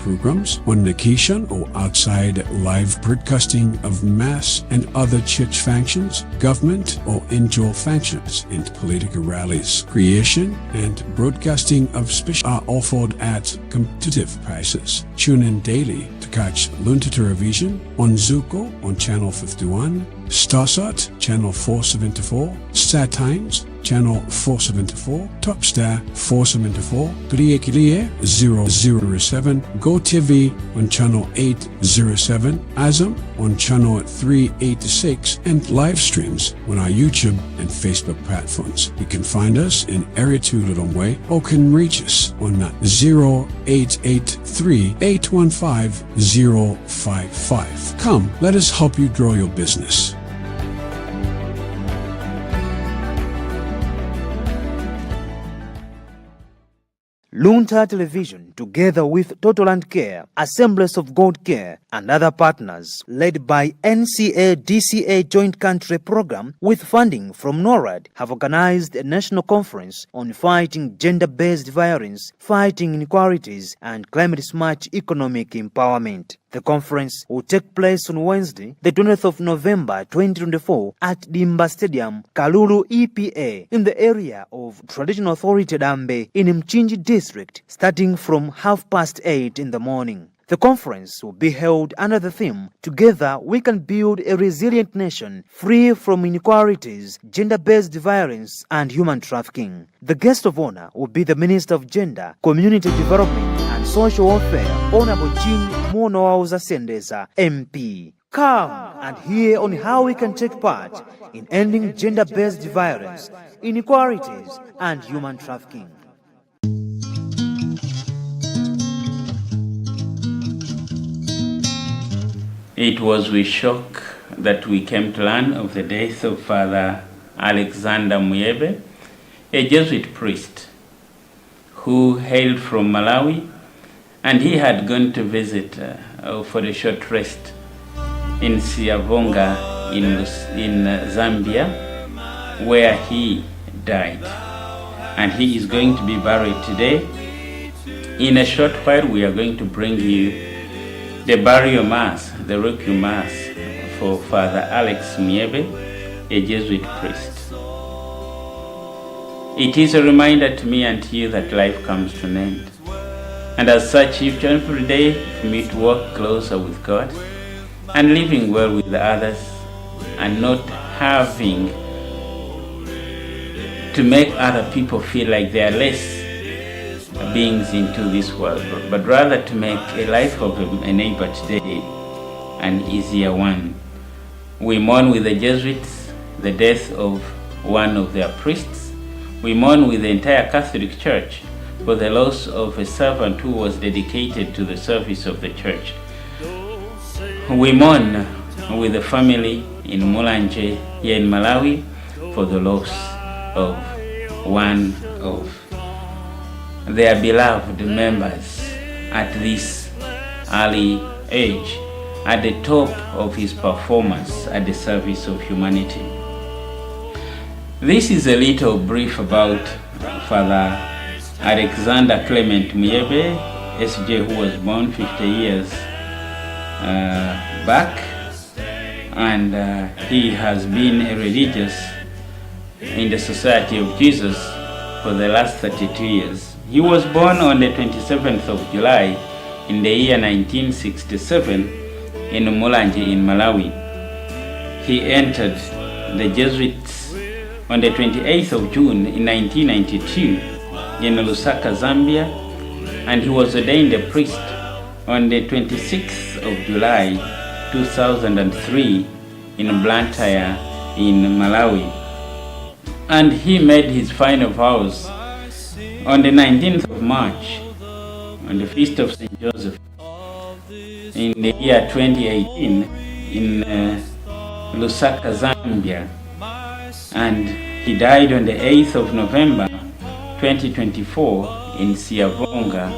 programs on location or outside live broadcasting of mass and other church functions, government or indoor functions, and political rallies. Creation and broadcasting of special are offered at competitive prices. Tune in daily to catch Luntha television on Zuko on channel 51, Starsat channel 474, Star Times channel 474, Topstar 474, Kliye 007, GoTV on channel 807, Azam on channel 386, and live streams on our YouTube and Facebook platforms. You can find us in Area 2 Lilongwe or can reach us on 0883 815 055. Come, let us help you grow your business. Luntha Television, together with Total Land Care, Assemblies of God Care, and other partners, led by NCA-DCA Joint Country Program with funding from NORAD, have organized a national conference on fighting gender-based violence, fighting inequalities, and climate-smart economic empowerment. The conference will take place on Wednesday, the 20th of November 2024 at Dimba Stadium, Kalulu EPA, in the area of Traditional Authority Dambe in Mchinji District, starting from 8:30 in the morning. The conference will be held under the theme, Together We Can Build a Resilient Nation, Free from Inequalities, Gender-Based Violence, and Human Trafficking. The guest of honor will be the Minister of Gender, Community Development, and Social Welfare, Honorable Jean Monoauza Sendeza, MP. Come and hear on how we can take part in ending gender-based violence, inequalities, and human trafficking. It was with shock that we came to learn of the death of Father Alexander Muyebe, a Jesuit priest who hailed from Malawi, and he had gone to visit for a short rest in Siavonga in Zambia, where he died. And he is going to be buried today. In a short while, we are going to bring you the burial mass, the Requiem mass for Father Alex Muyebe, a Jesuit priest. It is a reminder to me and to you that life comes to an end. And as such, each and every day for me to walk closer with God and living well with others and not having to make other people feel like they are less beings into this world, but rather to make a life of a neighbor today an easier one. We mourn with the Jesuits the death of one of their priests. We mourn with the entire Catholic Church for the loss of a servant who was dedicated to the service of the Church. We mourn with the family in Mulanje here in Malawi for the loss of one of their beloved members at this early age, at the top of his performance at the service of humanity. This is a little brief about Father Alexander Clement Muyebe S.J, who was born 50 years back, and he has been a religious in the Society of Jesus for the last 32 years. He was born on the 27th of July in the year 1967 in Mulanje in Malawi. He entered the Jesuits on the 28th of June in 1992 in Lusaka, Zambia, and he was ordained a priest on the 26th of July 2003 in Blantyre in Malawi. And he made his final vows on the 19th of March, on the Feast of St. Joseph, in the year 2018 in Lusaka, Zambia, and he died on the 8th of November 2024 in Siavonga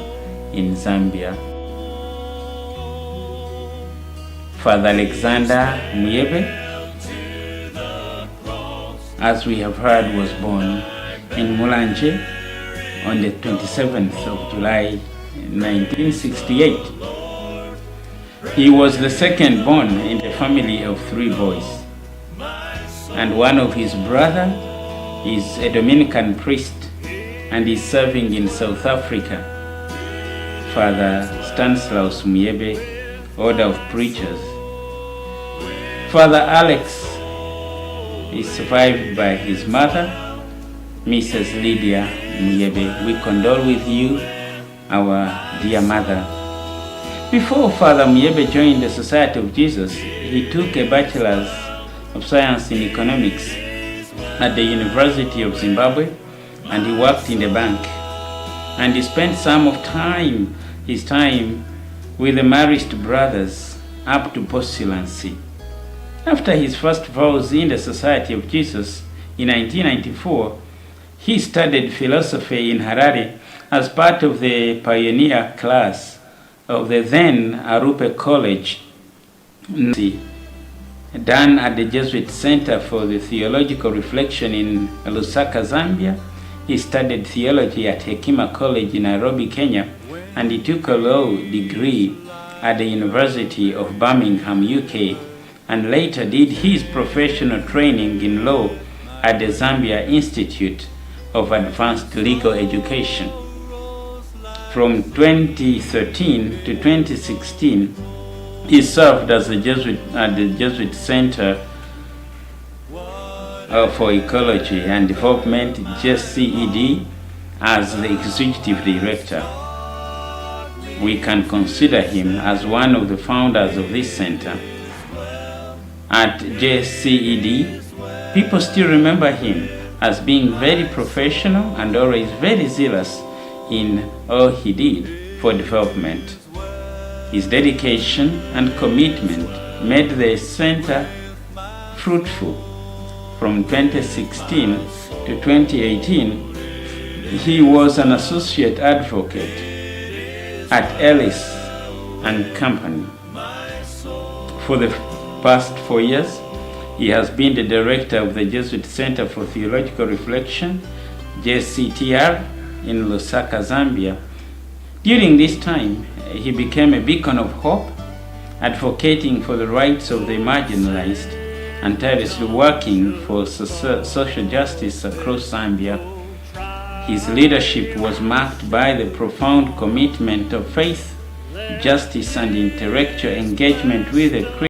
in Zambia. Father Alexander Muyebe, as we have heard, was born in Mulanje on the 27th of July in 1968. He was the second born in a family of 3 boys, and one of his brother is a Dominican priest and is serving in South Africa, Father Stanislaus Muyebe, Order of Preachers. Father Alex is survived by his mother, Mrs. Lydia Muyebe. We condole with you, our dear mother. Before Father Muyebe joined the Society of Jesus, he took a Bachelor's of Science in Economics at the University of Zimbabwe, and he worked in the bank. And he spent some of his time with the Marist brothers up to postulancy. After his first vows in the Society of Jesus in 1994, he studied philosophy in Harare as part of the pioneer class of the then Arupe College, done at the Jesuit Center for the Theological Reflection in Lusaka, Zambia. He studied theology at Hekima College in Nairobi, Kenya, and he took a law degree at the University of Birmingham, UK, and later did his professional training in law at the Zambia Institute of Advanced Legal Education. From 2013 to 2016, he served as a Jesuit at the Jesuit Center for Ecology and Development, JCED, as the executive director. We can consider him as one of the founders of this center. At JCED, people still remember him as being very professional and always very zealous in all he did for development. His dedication and commitment made the center fruitful. From 2016 to 2018, he was an associate advocate at Ellis and Company. For the past 4 years, he has been the director of the Jesuit Center for Theological Reflection, JCTR, in Lusaka, Zambia. During this time, he became a beacon of hope, advocating for the rights of the marginalized and tirelessly working for social justice across Zambia. His leadership was marked by the profound commitment of faith, justice, and intellectual engagement with the